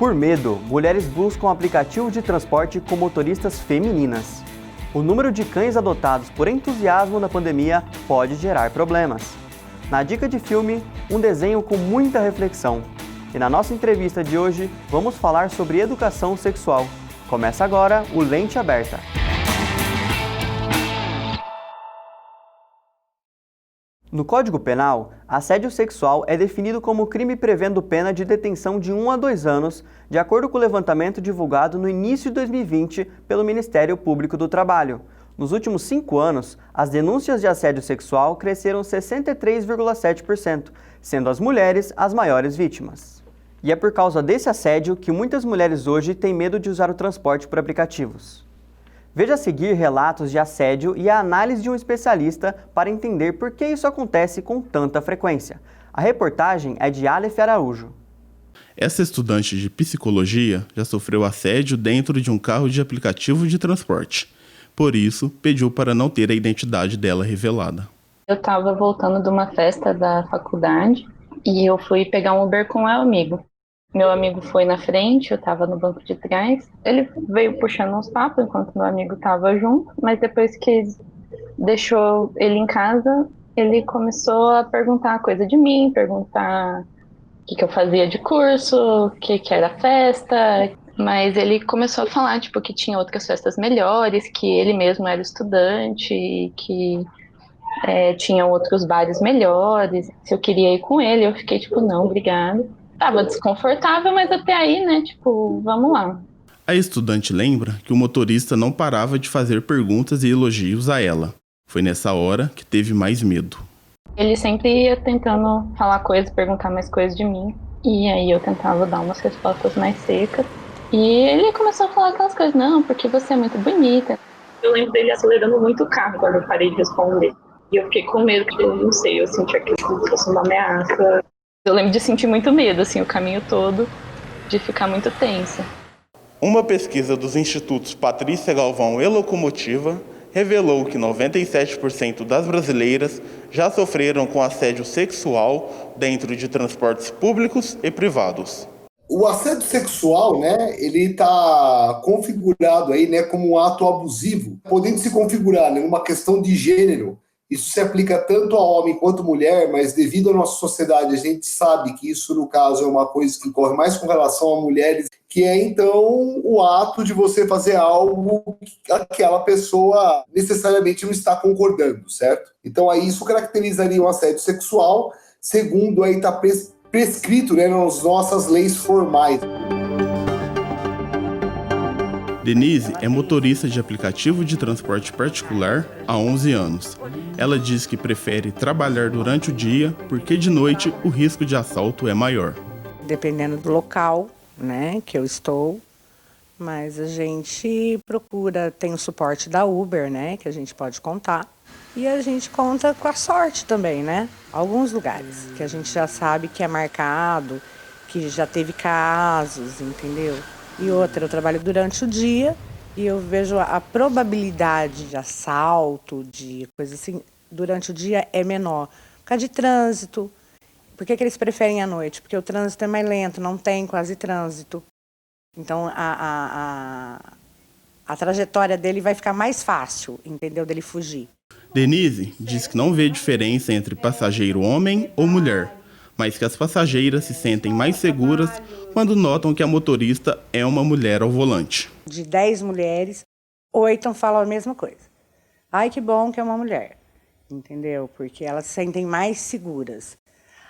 Por medo, mulheres buscam aplicativos de transporte com motoristas femininas. O número de cães adotados por entusiasmo na pandemia pode gerar problemas. Na dica de filme, um desenho com muita reflexão. E na nossa entrevista de hoje, vamos falar sobre educação sexual. Começa agora o Lente Aberta. No Código Penal, assédio sexual é definido como crime prevendo pena de detenção de 1 a 2 anos, de acordo com o levantamento divulgado no início de 2020 pelo Ministério Público do Trabalho. Nos últimos 5 anos, as denúncias de assédio sexual cresceram 63,7%, sendo as mulheres as maiores vítimas. E é por causa desse assédio que muitas mulheres hoje têm medo de usar o transporte por aplicativos. Veja a seguir relatos de assédio e a análise de um especialista para entender por que isso acontece com tanta frequência. A reportagem é de Aleph Araújo. Essa estudante de psicologia já sofreu assédio dentro de um carro de aplicativo de transporte. Por isso, pediu para não ter a identidade dela revelada. Eu estava voltando de uma festa da faculdade e eu fui pegar um Uber com um amigo. Meu amigo foi na frente, eu estava no banco de trás. Ele veio puxando uns papos enquanto meu amigo estava junto, mas depois que deixou ele em casa, ele começou a perguntar coisa de mim, perguntar o que eu fazia de curso, o que era festa. Mas ele começou a falar que tinha outras festas melhores, que ele mesmo era estudante, que tinha outros bares melhores. Se eu queria ir com ele, eu fiquei não, obrigada. Tava desconfortável, mas até aí, vamos lá. A estudante lembra que o motorista não parava de fazer perguntas e elogios a ela. Foi nessa hora que teve mais medo. Ele sempre ia tentando falar coisas, perguntar mais coisas de mim. E aí eu tentava dar umas respostas mais secas. E ele começou a falar aquelas coisas, não, porque você é muito bonita. Eu lembro dele acelerando muito o carro quando eu parei de responder. E eu fiquei com medo, porque eu não sei, eu senti que fosse uma ameaça. Eu lembro de sentir muito medo, o caminho todo, de ficar muito tensa. Uma pesquisa dos institutos Patrícia Galvão e Locomotiva revelou que 97% das brasileiras já sofreram com assédio sexual dentro de transportes públicos e privados. O assédio sexual, ele está configurado aí, como um ato abusivo, podendo se configurar numa questão de gênero. Isso se aplica tanto a homem quanto a mulher, mas devido à nossa sociedade, a gente sabe que isso, no caso, é uma coisa que corre mais com relação a mulheres, que é, então, o ato de você fazer algo que aquela pessoa necessariamente não está concordando, certo? Então, aí isso caracterizaria um assédio sexual, segundo aí está prescrito, nas nossas leis formais. Denise é motorista de aplicativo de transporte particular há 11 anos. Ela diz que prefere trabalhar durante o dia porque de noite o risco de assalto é maior. Dependendo do local, que eu estou, mas a gente procura, tem o suporte da Uber, que a gente pode contar. E a gente conta com a sorte também, Alguns lugares que a gente já sabe que é marcado, que já teve casos, entendeu? E outra, eu trabalho durante o dia e eu vejo a probabilidade de assalto, de coisa assim, durante o dia é menor. Por causa de trânsito. Por que eles preferem à noite? Porque o trânsito é mais lento, não tem quase trânsito. Então, a trajetória dele vai ficar mais fácil, entendeu? Dele fugir. Denise diz que não vê diferença entre passageiro homem ou mulher, mas que as passageiras se sentem mais seguras quando notam que a motorista é uma mulher ao volante. De 10 mulheres, 8 falam a mesma coisa. Ai, que bom que é uma mulher, entendeu? Porque elas se sentem mais seguras.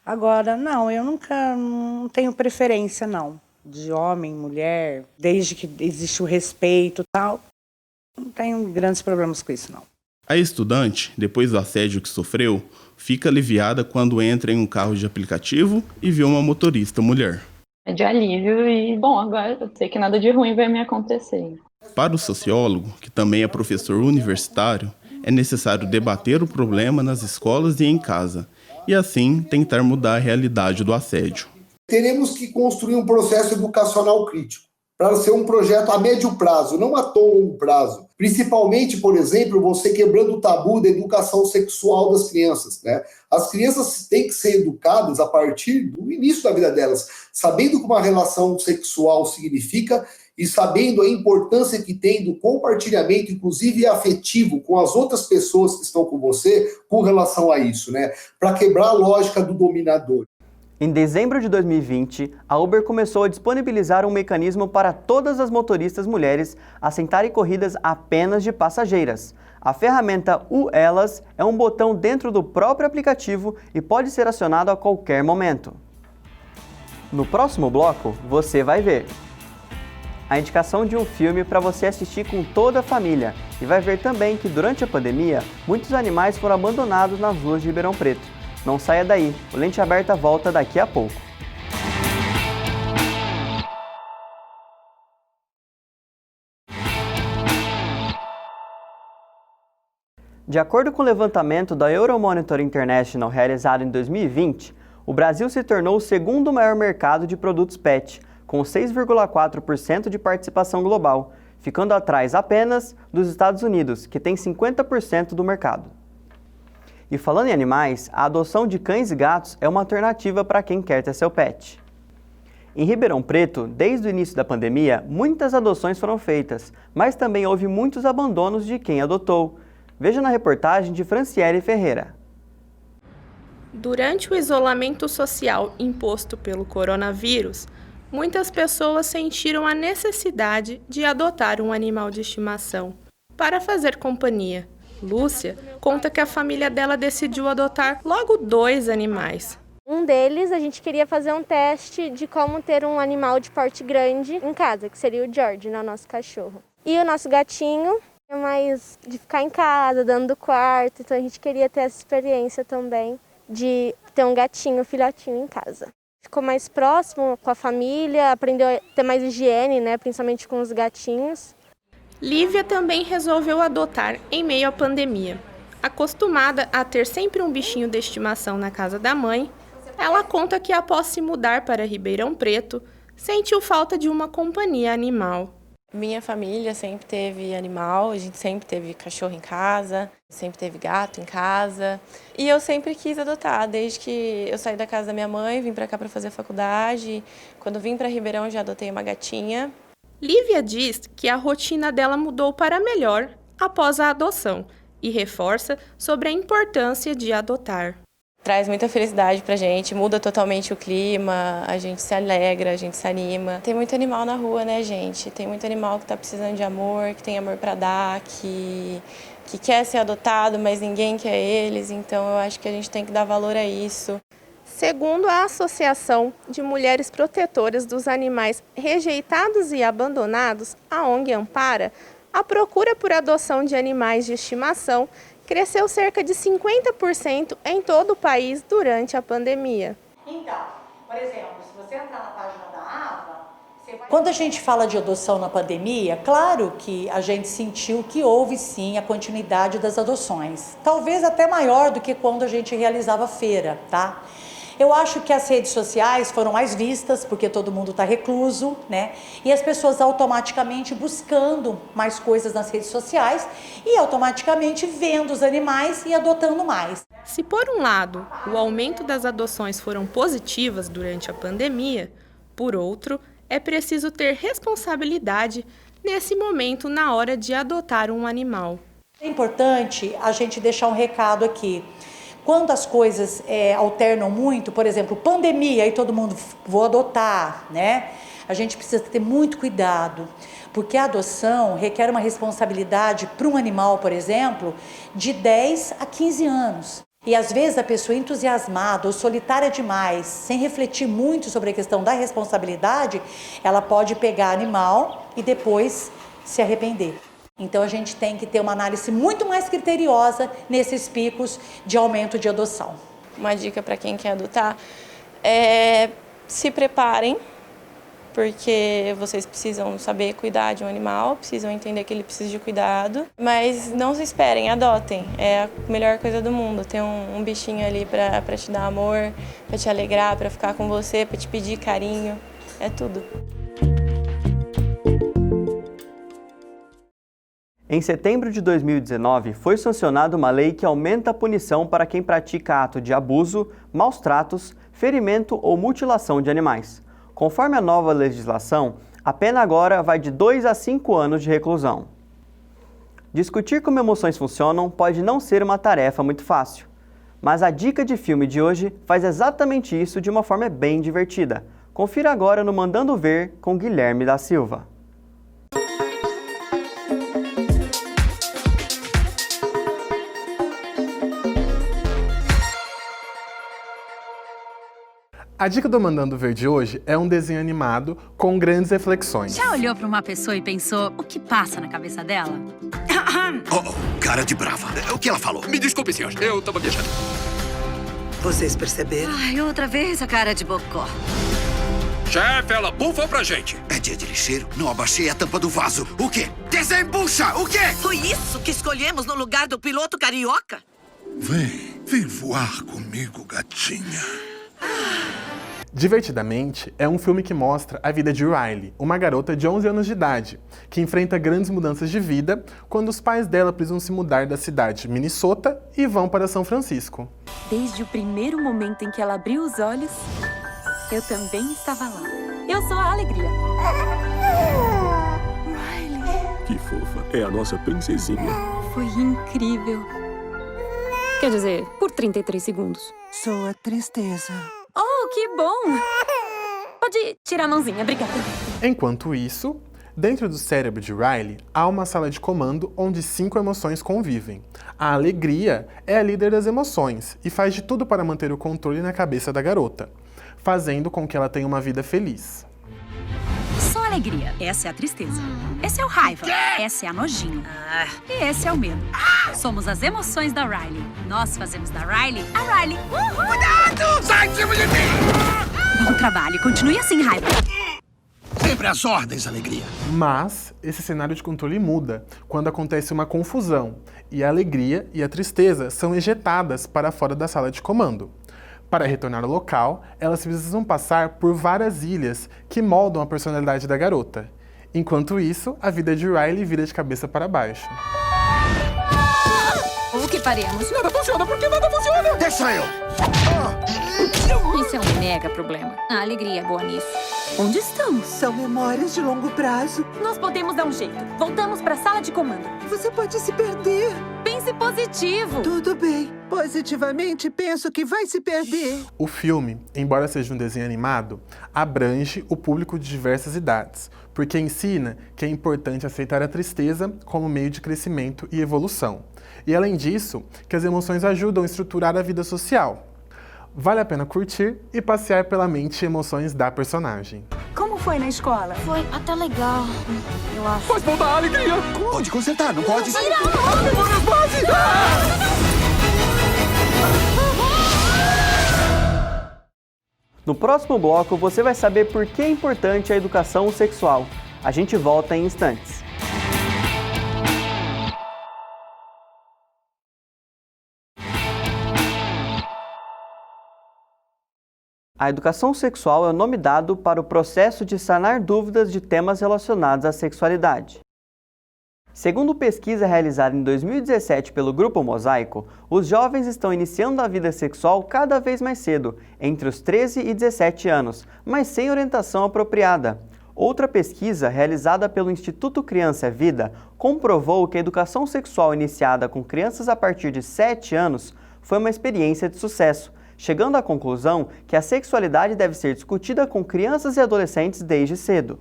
Agora, não, eu não tenho preferência, não, de homem, mulher, desde que existe o respeito e tal. Não tenho grandes problemas com isso, não. A estudante, depois do assédio que sofreu, fica aliviada quando entra em um carro de aplicativo e vê uma motorista mulher. É de alívio e, agora eu sei que nada de ruim vai me acontecer. Para o sociólogo, que também é professor universitário, é necessário debater o problema nas escolas e em casa, e assim tentar mudar a realidade do assédio. Teremos que construir um processo educacional crítico, para ser um projeto a médio prazo, não a tão longo prazo. Principalmente, por exemplo, você quebrando o tabu da educação sexual das crianças, né? As crianças têm que ser educadas a partir do início da vida delas, sabendo o que uma relação sexual significa e sabendo a importância que tem do compartilhamento, inclusive afetivo, com as outras pessoas que estão com você com relação a isso, né? Para quebrar a lógica do dominador. Em dezembro de 2020, a Uber começou a disponibilizar um mecanismo para todas as motoristas mulheres assentarem corridas apenas de passageiras. A ferramenta U-Elas é um botão dentro do próprio aplicativo e pode ser acionado a qualquer momento. No próximo bloco, você vai ver a indicação de um filme para você assistir com toda a família e vai ver também que durante a pandemia, muitos animais foram abandonados nas ruas de Ribeirão Preto. Não saia daí, o Lente Aberta volta daqui a pouco. De acordo com o levantamento da Euromonitor International realizado em 2020, o Brasil se tornou o segundo maior mercado de produtos PET, com 6,4% de participação global, ficando atrás apenas dos Estados Unidos, que tem 50% do mercado. E falando em animais, a adoção de cães e gatos é uma alternativa para quem quer ter seu pet. Em Ribeirão Preto, desde o início da pandemia, muitas adoções foram feitas, mas também houve muitos abandonos de quem adotou. Veja na reportagem de Franciele Ferreira. Durante o isolamento social imposto pelo coronavírus, muitas pessoas sentiram a necessidade de adotar um animal de estimação para fazer companhia. Lúcia conta que a família dela decidiu adotar logo 2 animais. Um deles, a gente queria fazer um teste de como ter um animal de porte grande em casa, que seria o George, né, o nosso cachorro. E o nosso gatinho, mais de ficar em casa, dentro do quarto, então a gente queria ter essa experiência também de ter um gatinho, um filhotinho em casa. Ficou mais próximo com a família, aprendeu a ter mais higiene, né, principalmente com os gatinhos. Lívia também resolveu adotar em meio à pandemia. Acostumada a ter sempre um bichinho de estimação na casa da mãe, ela conta que após se mudar para Ribeirão Preto, sentiu falta de uma companhia animal. Minha família sempre teve animal, a gente sempre teve cachorro em casa, sempre teve gato em casa. E eu sempre quis adotar, desde que eu saí da casa da minha mãe, vim para cá para fazer faculdade. Quando vim para Ribeirão, já adotei uma gatinha. Lívia diz que a rotina dela mudou para melhor após a adoção e reforça sobre a importância de adotar. Traz muita felicidade pra gente, muda totalmente o clima, a gente se alegra, a gente se anima. Tem muito animal na rua, né, gente? Tem muito animal que tá precisando de amor, que tem amor para dar, que quer ser adotado, mas ninguém quer eles, então eu acho que a gente tem que dar valor a isso. Segundo a Associação de Mulheres Protetoras dos Animais Rejeitados e Abandonados, a ONG Ampara, a procura por adoção de animais de estimação cresceu cerca de 50% em todo o país durante a pandemia. Então, por exemplo, se você entrar na página da AVA, você vai... Quando a gente fala de adoção na pandemia, claro que a gente sentiu que houve sim a continuidade das adoções. Talvez até maior do que quando a gente realizava feira, tá? Eu acho que as redes sociais foram mais vistas, porque todo mundo está recluso, né? E as pessoas automaticamente buscando mais coisas nas redes sociais e automaticamente vendo os animais e adotando mais. Se por um lado, o aumento das adoções foram positivas durante a pandemia, por outro, é preciso ter responsabilidade nesse momento na hora de adotar um animal. É importante a gente deixar um recado aqui. Quando as coisas alternam muito, por exemplo, pandemia, aí todo mundo vou adotar, né? A gente precisa ter muito cuidado, porque a adoção requer uma responsabilidade para um animal, por exemplo, de 10 a 15 anos. E às vezes a pessoa entusiasmada ou solitária demais, sem refletir muito sobre a questão da responsabilidade, ela pode pegar animal e depois se arrepender. Então a gente tem que ter uma análise muito mais criteriosa nesses picos de aumento de adoção. Uma dica para quem quer adotar é se preparem, porque vocês precisam saber cuidar de um animal, precisam entender que ele precisa de cuidado, mas não se esperem, adotem. É a melhor coisa do mundo, ter um bichinho ali para te dar amor, para te alegrar, para ficar com você, para te pedir carinho, é tudo. Em setembro de 2019, foi sancionada uma lei que aumenta a punição para quem pratica ato de abuso, maus tratos, ferimento ou mutilação de animais. Conforme a nova legislação, a pena agora vai de 2 a 5 anos de reclusão. Discutir como emoções funcionam pode não ser uma tarefa muito fácil, mas a dica de filme de hoje faz exatamente isso de uma forma bem divertida. Confira agora no Mandando Ver com Guilherme da Silva. A dica do Mandando Ver de hoje é um desenho animado com grandes reflexões. Já olhou para uma pessoa e pensou o que passa na cabeça dela? Cara de brava. O que ela falou? Me desculpe, senhor. Eu tava viajando. Vocês perceberam? Ai, outra vez a cara de bocó. Chefe, ela bufou pra gente. É dia de lixeiro? Não abaixei a tampa do vaso. O quê? Desembucha! O quê? Foi isso que escolhemos no lugar do piloto carioca? Vem voar comigo, gatinha. Divertidamente, é um filme que mostra a vida de Riley, uma garota de 11 anos de idade, que enfrenta grandes mudanças de vida quando os pais dela precisam se mudar da cidade de Minnesota e vão para São Francisco. Desde o primeiro momento em que ela abriu os olhos, eu também estava lá. Eu sou a Alegria. Riley. Que fofa. É a nossa princesinha. Foi incrível. Quer dizer, por 33 segundos. Sou a tristeza. Oh, que bom! Pode tirar a mãozinha, obrigada. Enquanto isso, dentro do cérebro de Riley, há uma sala de comando onde 5 emoções convivem. A alegria é a líder das emoções e faz de tudo para manter o controle na cabeça da garota, fazendo com que ela tenha uma vida feliz. Só alegria. Essa é a tristeza. Esse é o raiva. Essa é a nojinho. E esse é o medo. Somos as emoções da Riley. Nós fazemos da Riley a Riley. Cuidado! Sai de cima de mim! Bom trabalho. Continue assim, raiva. Sempre às ordens, alegria. Mas esse cenário de controle muda quando acontece uma confusão e a alegria e a tristeza são ejetadas para fora da sala de comando. Para retornar ao local, elas precisam passar por várias ilhas que moldam a personalidade da garota. Enquanto isso, a vida de Riley vira de cabeça para baixo. O que faremos? Nada funciona, porque nada funciona! Deixa eu! Isso é um mega problema. A alegria é boa nisso. Onde estamos? São memórias de longo prazo. Nós podemos dar um jeito. Voltamos para a sala de comando. Você pode se perder. Pense positivo. Tudo bem. Positivamente, penso que vai se perder. O filme, embora seja um desenho animado, abrange o público de diversas idades, porque ensina que é importante aceitar a tristeza como meio de crescimento e evolução. E além disso, que as emoções ajudam a estruturar a vida social. Vale a pena curtir e passear pela mente e emoções da personagem. Como foi na escola? Foi até legal, eu acho. Faz bom da alegria! Pode consertar, não pode? No próximo bloco, você vai saber por que é importante a educação sexual. A gente volta em instantes. A educação sexual é o nome dado para o processo de sanar dúvidas de temas relacionados à sexualidade. Segundo pesquisa realizada em 2017 pelo Grupo Mosaico, os jovens estão iniciando a vida sexual cada vez mais cedo, entre os 13 e 17 anos, mas sem orientação apropriada. Outra pesquisa, realizada pelo Instituto Criança é Vida, comprovou que a educação sexual iniciada com crianças a partir de 7 anos foi uma experiência de sucesso, chegando à conclusão que a sexualidade deve ser discutida com crianças e adolescentes desde cedo.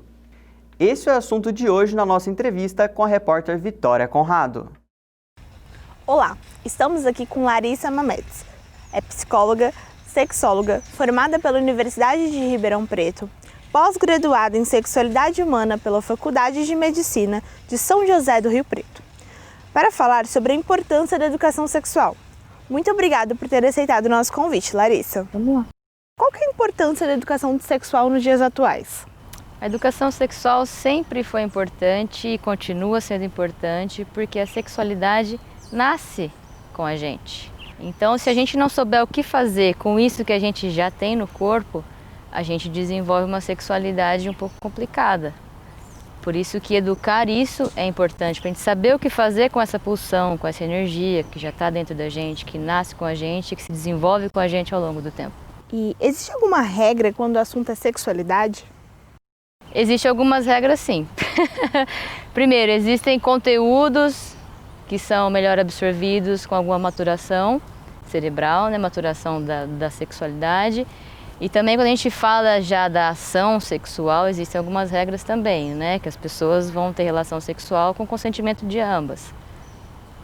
Esse é o assunto de hoje na nossa entrevista com a repórter Vitória Conrado. Olá, estamos aqui com Larissa Mametes. É psicóloga, sexóloga, formada pela Universidade de Ribeirão Preto, pós-graduada em Sexualidade Humana pela Faculdade de Medicina de São José do Rio Preto, para falar sobre a importância da educação sexual. Muito obrigada por ter aceitado o nosso convite, Larissa. Vamos lá. Qual que é a importância da educação sexual nos dias atuais? A educação sexual sempre foi importante e continua sendo importante porque a sexualidade nasce com a gente. Então, se a gente não souber o que fazer com isso que a gente já tem no corpo, a gente desenvolve uma sexualidade um pouco complicada. Por isso que educar isso é importante, para a gente saber o que fazer com essa pulsão, com essa energia que já está dentro da gente, que nasce com a gente, que se desenvolve com a gente ao longo do tempo. E existe alguma regra quando o assunto é sexualidade? Existem algumas regras, sim. Primeiro, existem conteúdos que são melhor absorvidos com alguma maturação cerebral, né? Maturação da sexualidade. E também quando a gente fala já da ação sexual, existem algumas regras também, né? Que as pessoas vão ter relação sexual com consentimento de ambas.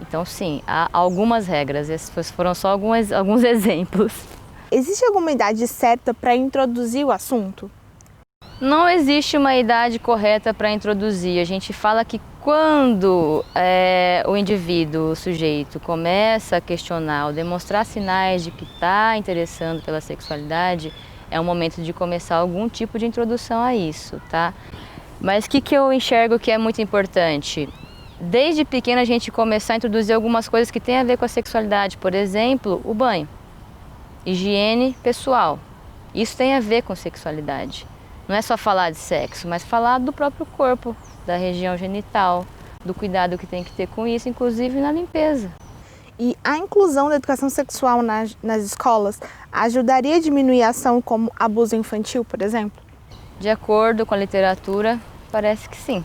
Então sim, há algumas regras, esses foram só alguns exemplos. Existe alguma idade certa para introduzir o assunto? Não existe uma idade correta para introduzir. A gente fala que quando o indivíduo, o sujeito, começa a questionar ou demonstrar sinais de que está interessando pela sexualidade, é o momento de começar algum tipo de introdução a isso, tá? Mas o que eu enxergo que é muito importante? Desde pequena a gente começar a introduzir algumas coisas que têm a ver com a sexualidade. Por exemplo, o banho, higiene pessoal. Isso tem a ver com sexualidade. Não é só falar de sexo, mas falar do próprio corpo, da região genital, do cuidado que tem que ter com isso, inclusive na limpeza. E a inclusão da educação sexual nas escolas ajudaria a diminuir a ação como abuso infantil, por exemplo? De acordo com a literatura, parece que sim,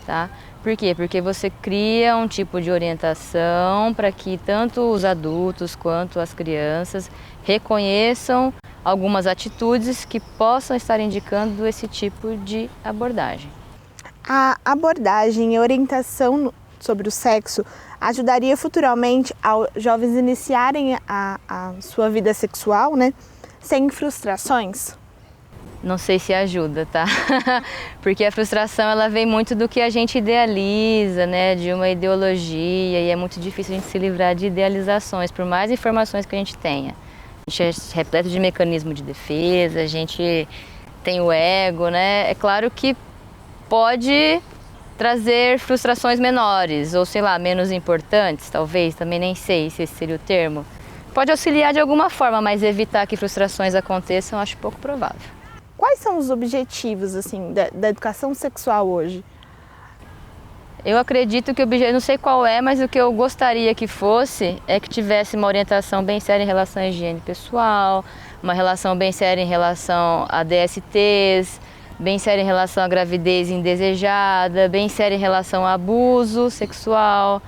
tá? Por quê? Porque você cria um tipo de orientação para que tanto os adultos quanto as crianças reconheçam algumas atitudes que possam estar indicando esse tipo de abordagem. A abordagem e orientação sobre o sexo ajudaria futuramente aos jovens iniciarem a sua vida sexual, né, sem frustrações? Não sei se ajuda, tá? Porque a frustração ela vem muito do que a gente idealiza, né, de uma ideologia, e é muito difícil a gente se livrar de idealizações, por mais informações que a gente tenha. A gente é repleto de mecanismo de defesa, a gente tem o ego, né? É claro que pode trazer frustrações menores, ou sei lá, menos importantes, talvez, também nem sei se esse seria o termo. Pode auxiliar de alguma forma, mas evitar que frustrações aconteçam, acho pouco provável. Quais são os objetivos, assim, da educação sexual hoje? Eu acredito que o objetivo, não sei qual é, mas o que eu gostaria que fosse é que tivesse uma orientação bem séria em relação à higiene pessoal, uma relação bem séria em relação a DSTs, bem séria em relação à gravidez indesejada, bem séria em relação a abuso sexual,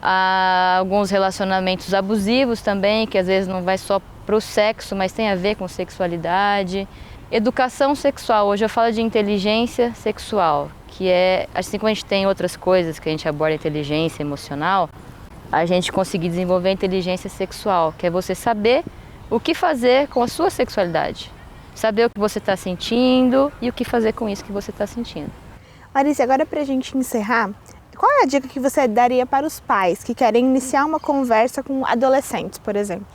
a alguns relacionamentos abusivos também, que às vezes não vai só para o sexo, mas tem a ver com sexualidade. Educação sexual, hoje eu falo de inteligência sexual, que é, assim como a gente tem outras coisas que a gente aborda, inteligência emocional, a gente conseguir desenvolver a inteligência sexual, que é você saber o que fazer com a sua sexualidade. Saber o que você está sentindo e o que fazer com isso que você está sentindo. Larissa, agora para a gente encerrar, qual é a dica que você daria para os pais que querem iniciar uma conversa com adolescentes, por exemplo?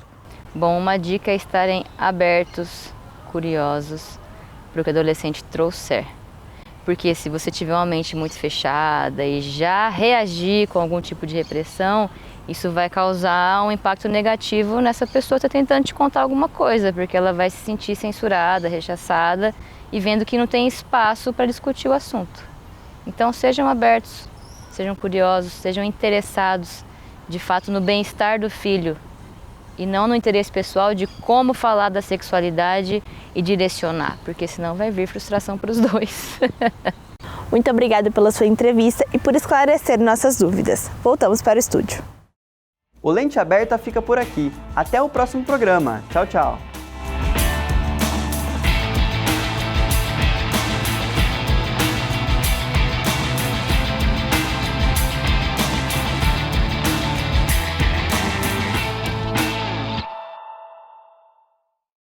Bom, uma dica é estarem abertos, curiosos para o que o adolescente trouxer. Porque se você tiver uma mente muito fechada e já reagir com algum tipo de repressão, isso vai causar um impacto negativo nessa pessoa que está tentando te contar alguma coisa, porque ela vai se sentir censurada, rechaçada e vendo que não tem espaço para discutir o assunto. Então sejam abertos, sejam curiosos, sejam interessados de fato no bem-estar do filho e não no interesse pessoal de como falar da sexualidade e direcionar, porque senão vai vir frustração para os dois. Muito obrigada pela sua entrevista e por esclarecer nossas dúvidas. Voltamos para o estúdio. O Lente Aberta fica por aqui. Até o próximo programa. Tchau, tchau.